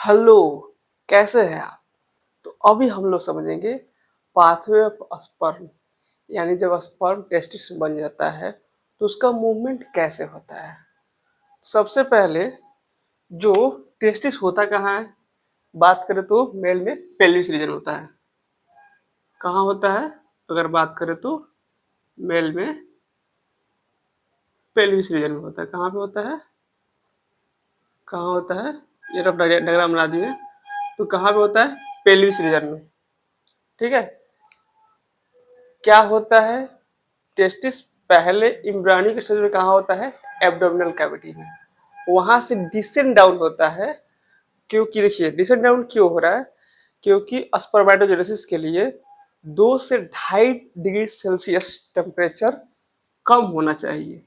Hello, कैसे हैं आप? तो अभी हम लोग समझेंगे पाथवे ऑफ स्पर्म। यानी जब स्पर्म टेस्टिस में बन जाता है तो उसका मूवमेंट कैसे होता है। सबसे पहले जो टेस्टिस होता कहाँ है, बात करें तो मेल में पेल्विस रीजन होता है। कहाँ होता है? अगर बात करें तो मेल में पेल्विस रीजन में होता है। कहाँ पे होता है? कहाँ होता है? ये रफ डायग्राम बना दिए। तो कहाँ पे होता है? पेल्विस रीजन में। ठीक है। क्या होता है? टेस्टिस पहले इम्ब्रायोनिक स्टेज में कहाँ होता है? एब्डोमिनल कैविटी में। वहां से डिसेंड डाउन होता है। क्योंकि देखिए डिसेंड डाउन क्यों हो रहा है? क्योंकि स्पर्मेटोजेनेसिस के लिए 2 से 2.5 डिग्री सेल्सियस टेम्परेचर कम होना चाहिए।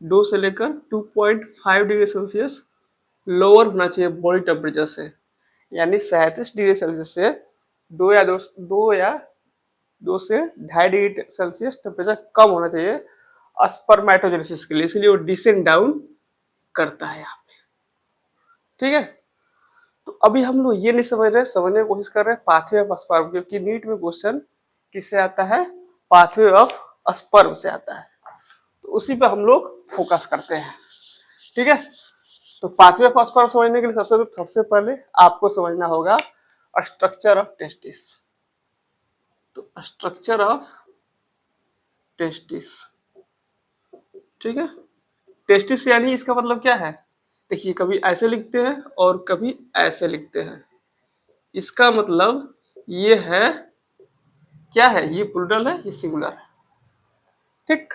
2 से लेकर 2.5 डिग्री सेल्सियस लोअर होना चाहिए बॉडी टेम्परेचर से। यानी 37 डिग्री सेल्सियस से 2 से 2.5 डिग्री सेल्सियस टेम्परेचर कम होना चाहिए स्पर्मेटोजेनेसिस के लिए, इसलिए वो डिसेंड डाउन करता है यहाँ पे। ठीक है। तो अभी हम लोग ये नहीं समझ रहे, समझने की कोशिश कर रहे हैं पाथवे ऑफ स्पर्म, क्योंकि नीट में क्वेश्चन किससे आता है? पाथवे ऑफ स्पर्म से आता है। तो उसी पे हम लोग फोकस करते हैं। ठीक है। तो पाथवे ऑफ स्पर्म समझने के लिए सबसे पहले आपको समझना होगा स्ट्रक्चर ऑफ टेस्टिस। तो स्ट्रक्चर ऑफ टेस्टिस, ठीक है। टेस्टिस यानी इसका मतलब क्या है? देखिए कभी ऐसे लिखते हैं और कभी ऐसे लिखते हैं। इसका मतलब ये है, क्या है? ये प्लूरल है, ये सिंगुलर है। ठीक।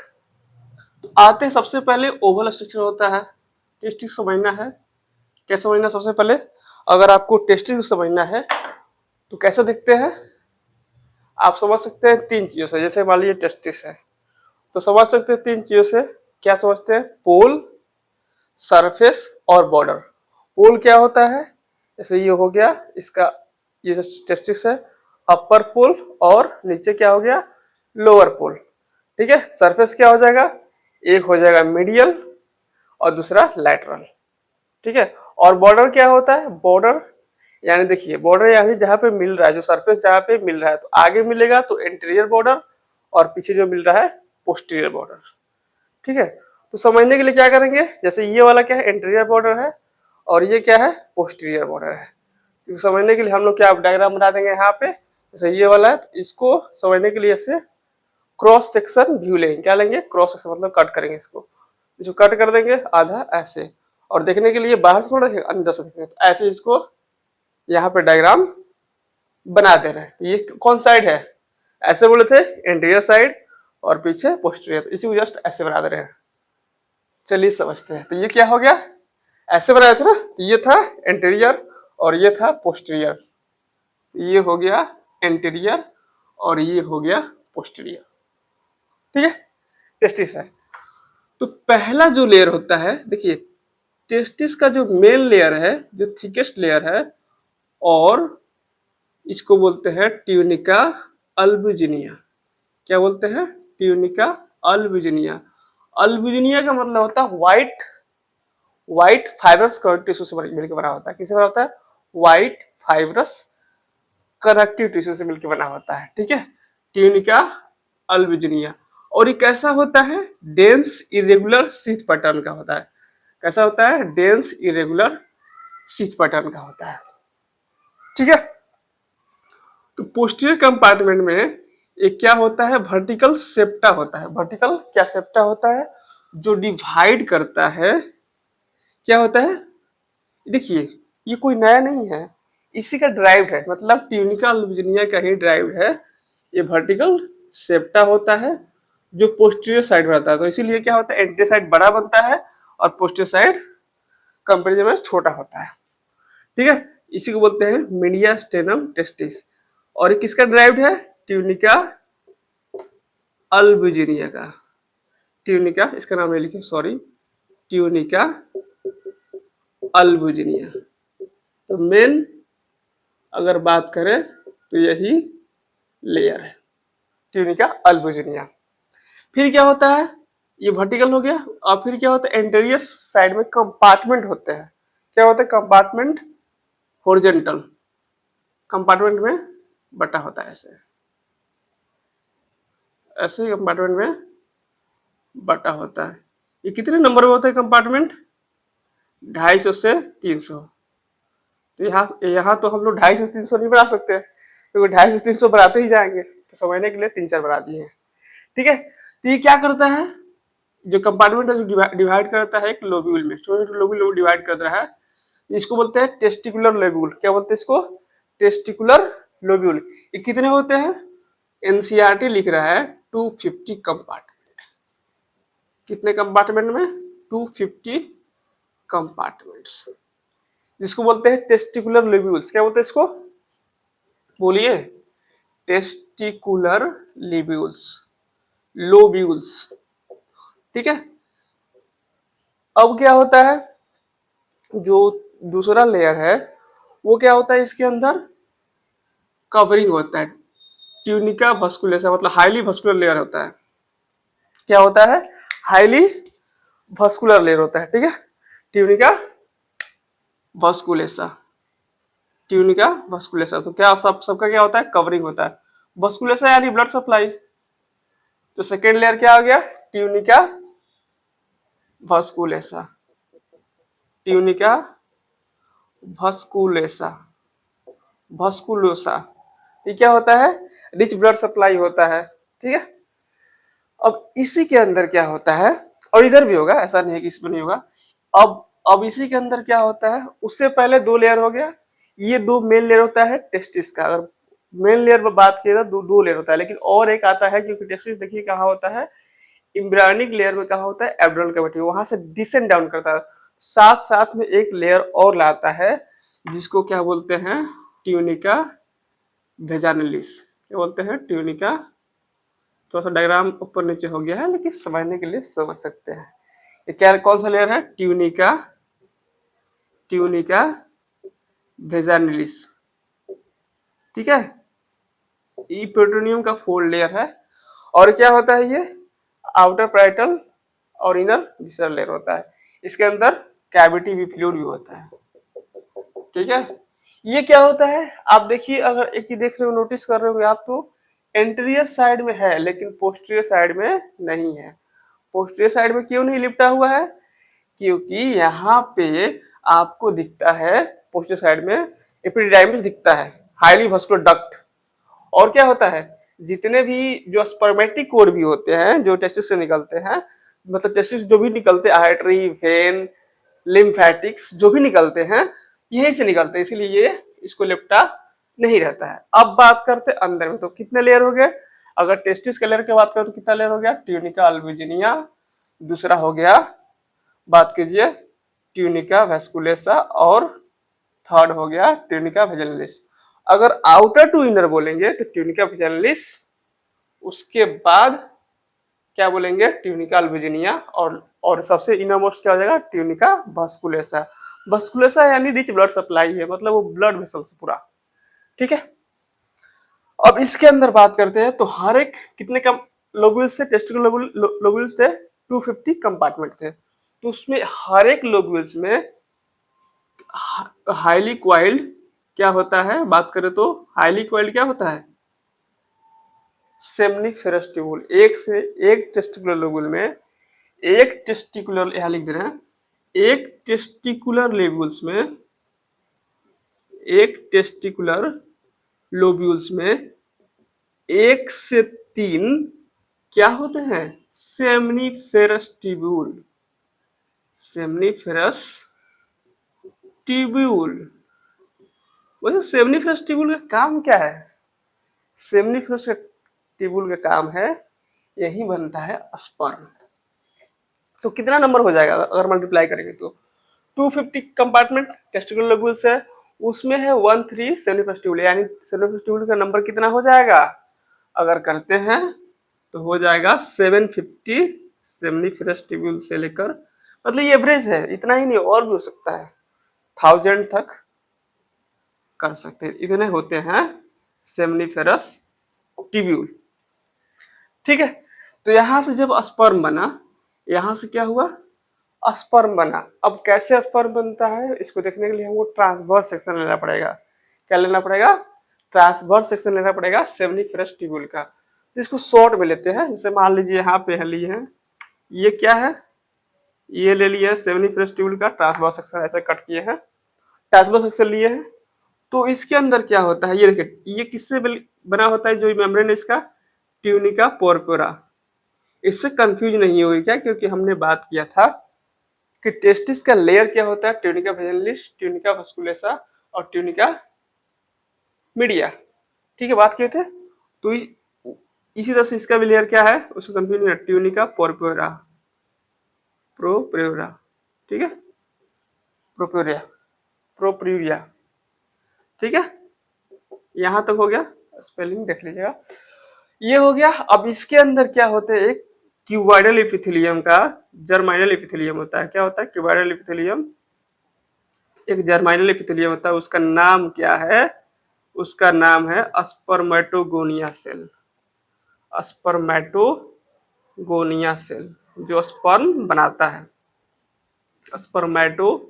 तो आते हैं सबसे पहले ओवल स्ट्रक्चर होता है। टेस्टिस समझना है, क्या समझना? सबसे पहले अगर आपको टेस्टिस समझना है तो कैसे दिखते हैं आप समझ सकते हैं 3 चीजों से। जैसे मान लीजिए टेस्टिस है तो समझ सकते हैं 3 चीजों से। क्या समझते हैं? पोल, सरफेस और बॉर्डर। पोल क्या होता है? जैसे ये हो गया इसका, ये जो टेस्टिस है, अपर पोल, और नीचे क्या हो गया? Lower pole. ठीक है। सरफेस क्या हो जाएगा? एक हो जाएगा मीडियल और दूसरा लैटरल। ठीक है। और बॉर्डर क्या होता है? बॉर्डर यानी देखिए बॉर्डर यानी जहां पे मिल रहा है, जो सरफेस जहां पे मिल रहा है, तो आगे मिलेगा तो इंटीरियर बॉर्डर, और पीछे जो मिल रहा है पोस्टीरियर बॉर्डर। ठीक है। तो समझने के लिए क्या करेंगे, जैसे ये वाला क्या है? इंटीरियर बॉर्डर है, और ये क्या है? पोस्टीरियर बॉर्डर है। तो समझने के लिए हम लोग क्या डायग्राम बना देंगे यहाँ पे। जैसे ये वाला है तो इसको समझने के लिए ऐसे क्रॉस सेक्शन व्यू लेंगे। क्या लेंगे? क्रॉस सेक्शन, मतलब कट करेंगे इसको। इसको कट कर देंगे आधा ऐसे, और देखने के लिए बाहर से थोड़ा अंदर से देखेंगे तो ऐसे इसको यहाँ पे डायग्राम बना दे रहे हैं। तो ये कौन साइड है? ऐसे बोले थे इंटीरियर साइड, और पीछे पोस्टीरियर, तो इसी को जस्ट ऐसे बना दे रहे हैं। चलिए समझते हैं। तो ये क्या हो गया? ऐसे बनाया था ना, तो ये था इंटीरियर और ये था पोस्टीरियर। ये हो गया इंटीरियर और ये हो गया पोस्टीरियर। ठीक है। टेस्टिस है। तो पहला जो लेयर होता है, देखिए टेस्टिस का जो मेन लेयर है, जो थिकेस्ट लेयर है, और इसको बोलते हैं ट्यूनिका अल्बुजिनिया। क्या बोलते हैं? ट्यूनिका अल्बुजिनिया। अल्बुजिनिया का मतलब होता है white, white fibrous connective tissue से मिलकर बना होता है। किससे बना होता है? व्हाइट फाइब्रस कनेक्टिव टिश्यू से मिलकर बना होता है। ठीक है। ट्यूनिका अल्बुजिनिया। और ये कैसा होता है? डेंस इरेगुलर शीथ पैटर्न का होता है। कैसा होता है? डेंस इरेगुलर शीथ पैटर्न का होता है। ठीक है। तो पोस्टीरियर कंपार्टमेंट में एक क्या होता है? वर्टिकल सेप्टा होता है। वर्टिकल क्या सेप्टा होता है? जो डिवाइड करता है। क्या होता है? देखिए ये कोई नया नहीं है, इसी का ड्राइव्ड है, मतलब ट्यूनिका अल्बुजिनिया का ही ड्राइव्ड है। ये वर्टिकल सेप्टा होता है जो पोस्टीरियर साइड में रहता है। तो इसीलिए क्या होता है? एंटीरियर साइड बड़ा बनता है और पोस्टीरियर साइड कंपेरिजन में छोटा होता है। ठीक है। इसी को बोलते हैं मीडिया स्टेनम टेस्टिस। और ये किसका ड्राइव्ड है? ट्यूनिका अल्बुजिनिया का। ट्यूनिका, इसका नाम नहीं लिखे, सॉरी, ट्यूनिका अल्बुजिनिया। तो मेन अगर बात करें तो यही लेयर है, ट्यूनिका अल्बुजिनिया। फिर क्या होता है? ये वर्टिकल हो गया। और फिर क्या होता है? एंटीरियर साइड में कंपार्टमेंट होते हैं। क्या होता है? कंपार्टमेंट हॉरिजॉन्टल कंपार्टमेंट में बटा होता है, ऐसे ऐसे कंपार्टमेंट में बटा होता है। ये कितने नंबर में होते हैं कंपार्टमेंट? 250 से 300। तो यहाँ तो हम लोग 250 से 300 नहीं बढ़ा सकते क्योंकि 250 से 300 बढ़ाते ही जाएंगे, तो समझने के लिए 3-4 बढ़ा दिए हैं। ठीक है, तो ये क्या करता है, जो कंपार्टमेंट है जो डिवाइड करता है एक लोब्यूल में, छोटे छोटे लोब्यूल डिवाइड कर रहा है, इसको बोलते हैं टेस्टिकुलर लोब्यूल। क्या बोलते हैं इसको? Testicular lobule. ये कितने होते हैं? एनसीईआरटी लिख रहा है 250 कंपार्टमेंट। कितने कंपार्टमेंट में? 250 कंपार्टमेंट्स, जिसको बोलते हैं टेस्टिकुलर लोब्यूल्स। क्या बोलते हैं इसको? बोलिए। Testicular lobules, lobules. ठीक है, अब क्या होता है, जो दूसरा लेयर है वो क्या होता है, इसके अंदर कवरिंग होता है, ट्यूनिका वस्कुलेसा, मतलब हाईली वस्कुलर लेयर होता है। क्या होता है? हाईली वस्कुलर लेयर होता है। ठीक है, ट्यूनिका वस्कुलेसा, ट्यूनिका वस्कुलेसा। तो क्या सबका क्या होता है? कवरिंग होता है। वस्कुलेसा यानी ब्लड सप्लाई। तो सेकेंड लेयर क्या हो गया? Tunica vasculosa, tunica vasculosa, vasculosa. ये क्या होता है? रिच ब्लड सप्लाई होता है। ठीक है, अब इसी के अंदर क्या होता है, और इधर भी होगा, ऐसा नहीं है कि इसमें नहीं होगा। अब इसी के अंदर क्या होता है, उससे पहले 2 लेयर हो गया, ये 2 मेन लेयर होता है टेस्टिस का। अगर मेन लेयर पर बात किया तो 2 लेयर होता है, लेकिन और एक आता है, क्योंकि टेस्टिस देखिए कहाँ होता है, इम्ब्रायोनिक लेयर में। कहाँ होता है? एब्डोमिनल कैविटी, वहां से डिसेंड डाउन करता है, साथ साथ में एक लेयर और लाता है, जिसको क्या बोलते हैं? ट्यूनिका वेजानिलिस। क्या बोलते हैं? ट्यूनिका। थोड़ा सा डायग्राम ऊपर नीचे हो गया है, लेकिन समझने के लिए समझ सकते हैं। ये क्या, कौन सा लेयर है? Tunica, tunica vaginalis. ठीक है, ई पेट्रोनियम का फोल्ड लेयर है। और क्या होता है ये? आउटर पैराइटल और इनर विसरल लेयर होता है। इसके अंदर कैविटी भी, फ्लूइड भी होता है। ठीक है, ये क्या होता है, आप देखिए, अगर एक चीज देख रहे हो, नोटिस कर रहे हो आप, तो एंटीरियर साइड में है लेकिन पोस्टीरियर साइड में नहीं है। पोस्टीरियर साइड में क्यों नहीं लिपटा हुआ है? क्योंकि यहाँ पे आपको दिखता है पोस्टीरियर साइड में एपिडिडाइमिस दिखता है, हाईली वस्कुलर डक्ट। और क्या होता है, जितने भी जो स्पर्मेटिक कोड भी होते हैं जो टेस्टिस से निकलते हैं, मतलब टेस्टिस जो भी निकलते हैं, आर्टरी, वेन, लिम्फेटिक्स जो भी निकलते हैं, यहीं से निकलते हैं, इसीलिए ये इसको लिपटा नहीं रहता है। अब बात करते हैं अंदर में, तो कितने लेयर हो गए? अगर टेस्टिस के लेयर की बात करें तो कितना लेयर हो गया? ट्यूनिका अल्बुजिनिया, दूसरा हो गया, बात कीजिए, ट्यूनिका वेस्कुलेसा, और थर्ड हो गया ट्यूनिका वेजानिलिस। अगर आउटर टू इनर बोलेंगे तो ट्यूनिका वेजानिलिस, उसके बाद क्या बोलेंगे? ट्यूनिका अल्बुजिनिया, और सबसे इनर मोस्ट क्या हो जाएगा? ट्यूनिका वस्कुलेसा। वस्कुलेसा यानी रिच ब्लड सप्लाई है, मतलब वो ब्लड वेसल से पूरा। ठीक है, अब इसके अंदर बात करते हैं, तो हर एक कितने कम लोब्यूल्स थे? टेस्टिकुलर लोब्यूल्स थे 250 कंपार्टमेंट थे। तो उसमें हर एक लोब्यूल्स में हाईली क्वाइल्ड क्या होता है, बात करें तो हाईली क्वाइल्ड क्या होता है? Seminiferous tubule. एक से एक टेस्टिकुलर लोब्यूल में, एक टेस्टिकुलर, यहां लिख दे रहे हैं, एक टेस्टिकुलर लोब्यूल्स में, एक टेस्टिकुलर लोब्यूल्स में 1 से 3 क्या होते हैं? Seminiferous tubule, seminiferous tubule. वैसे सेमनीफेरस ट्यूब्यूल का काम क्या है? सेमनीफेरस ट्यूब्यूल का काम है, यही बनता है स्पर्म। तो कितना नंबर हो जाएगा अगर मल्टीप्लाई करेंगे तो? 250 कंपार्टमेंट टेस्टिकुलर लोब्यूल्स है, उसमें है 13 सेमनीफेरस ट्यूब्यूल, यानी सेमनीफेरस ट्यूब्यूल का नंबर कितना हो जाएगा? अगर करते हैं तो हो जाएगा 750 सेमनीफेरस ट्यूब्यूल से लेकर, मतलब ये एवरेज है, इतना ही नहीं और भी हो सकता है, 1000 तक कर सकते हैं, इतने होते हैं सेमनीफेरस ट्यूब्यूल। ठीक है, तो यहां से जब स्पर्म बना, यहां से क्या हुआ? स्पर्म बना। अब कैसे स्पर्म बनता है इसको देखने के लिए हमको ट्रांसवर्स सेक्शन लेना पड़ेगा। क्या लेना पड़ेगा? ट्रांसवर्स सेक्शन लेना पड़ेगा सेमिनिफरस ट्यूबुल का। इसको शॉर्ट में लेते हैं, जैसे मान लीजिए यहाँ पे लिए हैं, ये क्या है, ये ले लिए सेमिनिफरस ट्यूबुल का ट्रांसवर्स सेक्शन, ऐसे कट किए हैं, ट्रांसवर्स सेक्शन लिए हैं। तो इसके अंदर क्या होता है, ये देखिए, ये किससे बना होता है, जो मेम्ब्रेन है इसका, ट्यूनिका पोरपोरा। इससे कंफ्यूज नहीं होगी क्या, क्योंकि हमने बात किया था कि टेस्टिस का लेयर क्या होता है, ट्यूनिका वेजिनलिस, ट्यूनिका वास्कुलेसा और ट्यूनिका मीडिया। ठीक है, बात किए थे। तो इसी तरह से इसका भी लेयर क्या है, उसको कंफ्यूज नहीं, ट्यूनिका पोरपोरा, प्रोप्रियोरा। ठीक है, प्रोप्रियोरिया, प्रोप्रियोरिया। ठीक है, यहां तक हो गया, स्पेलिंग देख लीजिएगा। ये हो गया। अब इसके अंदर क्या होता है, एक क्यूबॉइडल एपिथेलियम का जर्माइनल एपिथेलियम होता है। क्या होता है? क्यूबॉइडल एपिथेलियम, एक जर्माइनल एपिथेलियम होता है। उसका नाम क्या है? उसका नाम है स्पर्मेटोगोनिया सेल। स्पर्मेटोगोनिया सेल जो स्पर्म बनाता है, स्पर्मेटोगोनिया।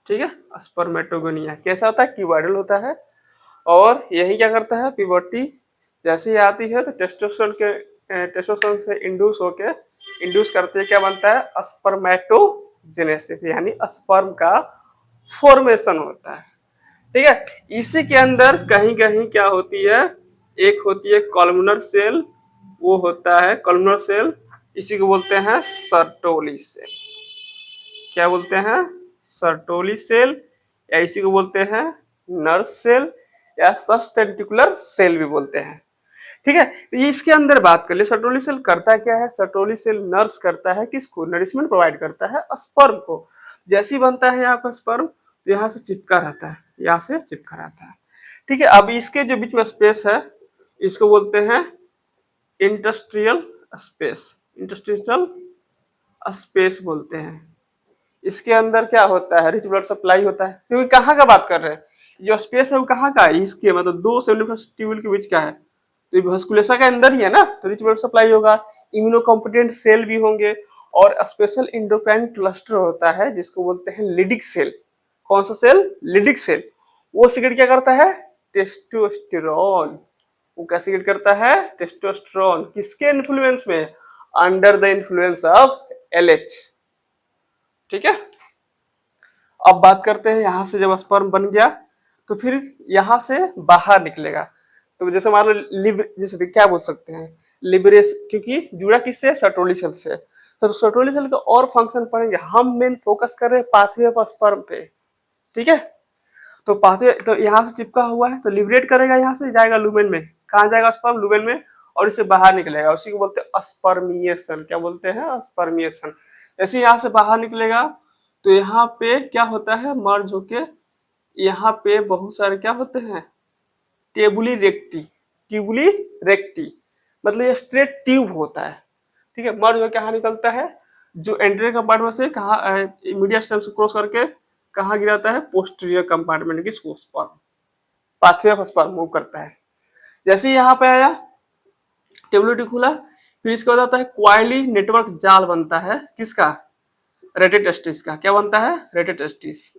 ठीक है, स्पर्मेटोगोनिया कैसा होता है? क्यूबॉइडल होता है। और यही क्या करता है, प्यूबर्टी जैसे ही आती है तो टेस्टोस्टेरोन से इंड्यूस करते हैं, क्या बनता है? स्पर्मेटोजेनेसिस, यानी स्पर्म का फॉर्मेशन होता है। ठीक है, इसी के अंदर कहीं कहीं क्या होती है, एक होती है कॉलमनर सेल, वो होता है कॉलमनर सेल, इसी को बोलते हैं सर्टोली सेल। क्या बोलते हैं? सर्टोली सेल, या इसी को बोलते हैं नर्स सेल, या सस्टेंटिकुलर सेल भी बोलते हैं। ठीक है, तो इसके अंदर बात कर ले, सर्टोली सेल करता क्या है? सर्टोली सेल नर्स करता है किसको? नरिशमेंट प्रोवाइड करता है स्पर्म को। जैसे ही बनता है यहाँ पर स्पर्म, तो यहाँ से चिपका रहता है, यहाँ से चिपका रहता है। ठीक है, अब इसके जो बीच में स्पेस है, इसको बोलते हैं इंडस्ट्रियल स्पेस, इंडस्ट्रियल स्पेस बोलते हैं। इसके अंदर क्या होता है? रिच ब्लड सप्लाई होता है। क्योंकि कहाँ का बात कर रहे हैं, जो स्पेस है वो कहाँ का है? इसके मतलब दो सेमिनिफरस ट्यूबुल के बीच का है, तो ये वास्कुलेसा का अंदर ही है ना, तो रिच ब्लड सप्लाई होगा, इम्यूनोकॉम्पिटेंट सेल भी होंगे, और स्पेशल इंडोक्राइन क्लस्टर होता है जिसको बोलते हैं लिडिक सेल। कौन सा सेल? Leydig cell. वो सिक्रेट क्या करता है? टेस्टोस्टेरोन। वो क्या सिक्रेट करता है? टेस्टोस्टेरोन। किसके इन्फ्लुएंस में? Under the influence of LH. ठीक है, अब बात करते हैं यहां से जब स्पर्म बन गया तो फिर यहां से बाहर निकलेगा। तो जैसे मान लो जैसे क्या बोल सकते हैं, लिबरेस, क्योंकि जुड़ा किससे? सर्टोली सेल से। तो सर्टोली सेल का और फंक्शन पढ़ेंगे, हम मेन फोकस कर रहे हैं पाथवे ऑफ स्पर्म पे। ठीक है, तो पाथवे तो यहाँ से चिपका हुआ है, तो लिबरेट करेगा, यहाँ से जाएगा लुमेन में। कहाँ जाएगा स्पर्म? लुमेन में, और इससे बाहर निकलेगा। उसी को बोलते हैं स्पर्मिएशन। क्या बोलते हैं? स्पर्मिएशन। जैसे यहाँ से बाहर निकलेगा तो यहाँ पे क्या होता है? मर्ज होके यहाँ पे बहुत सारे क्या होते हैं? टेबुली रेक्टी, ट्यूबुली रेक्टी, मतलब ये स्ट्रेट ट्यूब होता है। ठीक है, मर्ज होकर कहाँ निकलता है? जो एंटीरियर कंपार्टमेंट से कहाँ मीडिया स्टेम से क्रॉस करके कहाँ गिराता है? पोस्टीरियर कंपार्टमेंट की sperm, pathway of sperm move करता है। जैसे ही यहाँ पे आया, टेबुलिटी खुला, फिर इसके बाद आता है क्वाइली नेटवर्क जाल बनता है, किसका? रेटिटेस्टिस का। क्या बनता है? रेटिटेस्टिस।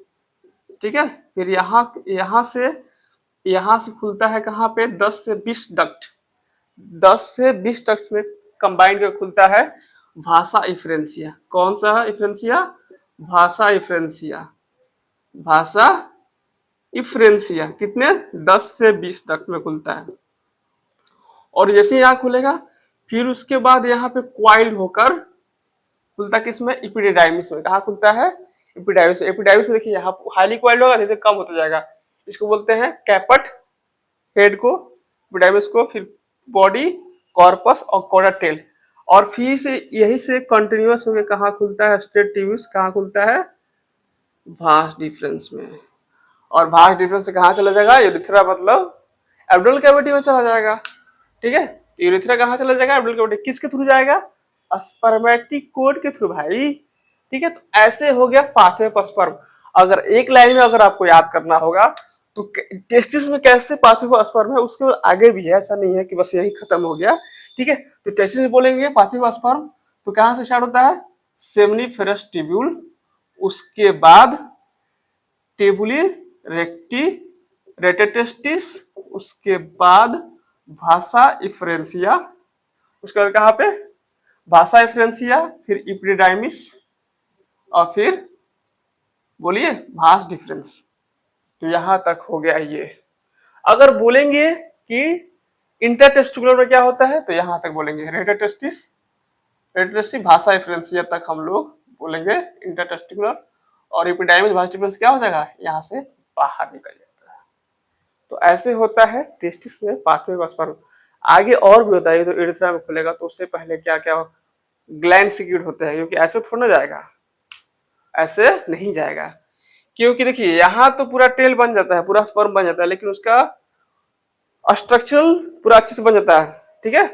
ठीक है, फिर यहाँ से खुलता है कहाँ पे? 10 से 20 डक्ट, 10 से 20 डक्ट में कंबाइंड कर खुलता है भाषा इफ्रेंसिया। कौन सा इफ्रेंसिया? भाषा इफ्रेंसिया, भाषा इफ्रेंसिया। कितने? 10 से 20 डक्ट में खुलता है। और जैसे यहाँ खुलेगा, फिर उसके बाद यहाँ पे क्वाइल्ड होकर खुलता किसमें? एपिडिडाइमिस में। कहाँ खुलता है? एपिडाइमिस। एपिडाइमिस में देखिए यहाँ हाईली क्वाइल्ड होगा, धीरे कम होता जाएगा। इसको बोलते हैं कैपट हेड को, एपिडाइमिस को, फिर बॉडी, कॉर्पस और कॉर्डा टेल। और फिर से यही से कंटिन्यूअस होकर कहाँ खुलता है? Straight tubes. कहाँ खुलता है? भास डिफरेंस में। और भास डिफरेंस से कहाँ चला जाएगा? यूरिथ्रा, मतलब एब्डोमिनल कैविटी में चला जाएगा। ठीक है, यूरिथ्रा कहाँ चला जाएगा? Abdominal cavity. किसके थ्रू जाएगा? स्पर्मेटिक कोड के थ्रू भाई। ठीक है, तो ऐसे हो गया पाथवे ऑफ स्पर्म। अगर एक लाइन में अगर आपको याद करना होगा तो टेस्टिस में कैसे पाथवे ऑफ स्पर्म है, उसके बाद आगे भी है, ऐसा नहीं है कि बस यही खत्म हो गया। ठीक है, तो टेस्टिस में बोलेंगे पाथवे ऑफ स्पर्म, तो कहां से स्टार्ट होता है, सेमनीफेरस ट्यूब्यूल, उसके बाद टेबुली रेक्टी रेटेटेस्टिस, उसके बाद भाषा इफ्रेंसिया, उसके बाद कहाँ पे भाषा इफ्रेंसिया, फिर इपिडाइमिस, और फिर बोलिए भास डिफरेंस। तो यहां तक हो गया ये। अगर बोलेंगे कि इंटरटेस्टिकुलर में क्या होता है तो यहां तक बोलेंगे रेटेटेस्टिस, रेटेटेस्टिस भाषा इफ्रेंसिया तक हम लोग बोलेंगे इंटरटेस्टिकुलर, और इपिडाइमिस भास डिफरेंस क्या हो जाएगा, यहाँ से बाहर निकल जाता है। तो ऐसे होता है टेस्टिस में पाथवे ऑफ स्पर्म। आगे और भी होता है, तो यूरेथ्रा में खुलेगा तो उससे पहले क्या क्या ग्लैंड सिक्रीट होते हैं, क्योंकि ऐसे थोड़ा ना जाएगा, ऐसे नहीं जाएगा। क्योंकि देखिए यहाँ तो पूरा टेल बन जाता है, पूरा स्पर्म बन जाता है, लेकिन उसका स्ट्रक्चरल पूरा अच्छे से बन जाता है, ठीक है।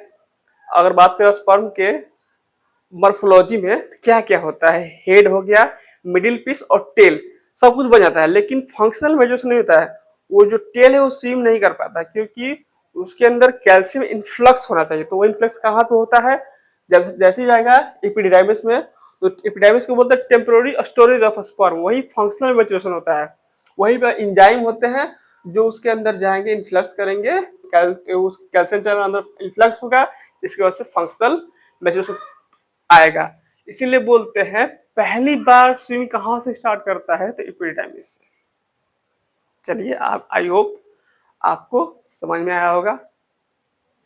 अगर बात करें स्पर्म के मॉर्फोलॉजी में क्या क्या होता है, हेड हो गया, मिडिल पीस और टेल, सब कुछ बन जाता है, लेकिन फंक्शनल मेजर्स नहीं होता है। वो जो टेल है वो स्विम नहीं कर पाता, क्योंकि उसके अंदर कैल्शियम इन्फ्लक्स होना चाहिए। तो वो इन्फ्लक्स कहाँ पे होता है, जब जैसे ही जाएगा एपिडिडाइमिस में, तो एपिडाइमिस को बोलते हैं टेम्पोररी स्टोरेज ऑफ स्पर्म, वही फंक्शनल मैच्योरेशन होता है। वहीं पर इंजाइम होते हैं जो उसके अंदर जाएंगे, इन्फ्लक्स करेंगे, उस कैल्शियम चैनल अंदर इन्फ्लक्स होगा, इसकी वजह से फंक्शनल मैच्योरेशन आएगा। इसीलिए बोलते हैं पहली बार स्विम कहाँ से स्टार्ट करता है, तो एपिडिडाइमिस से। चलिए, आप आई होप आपको समझ में आया होगा।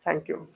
Thank you.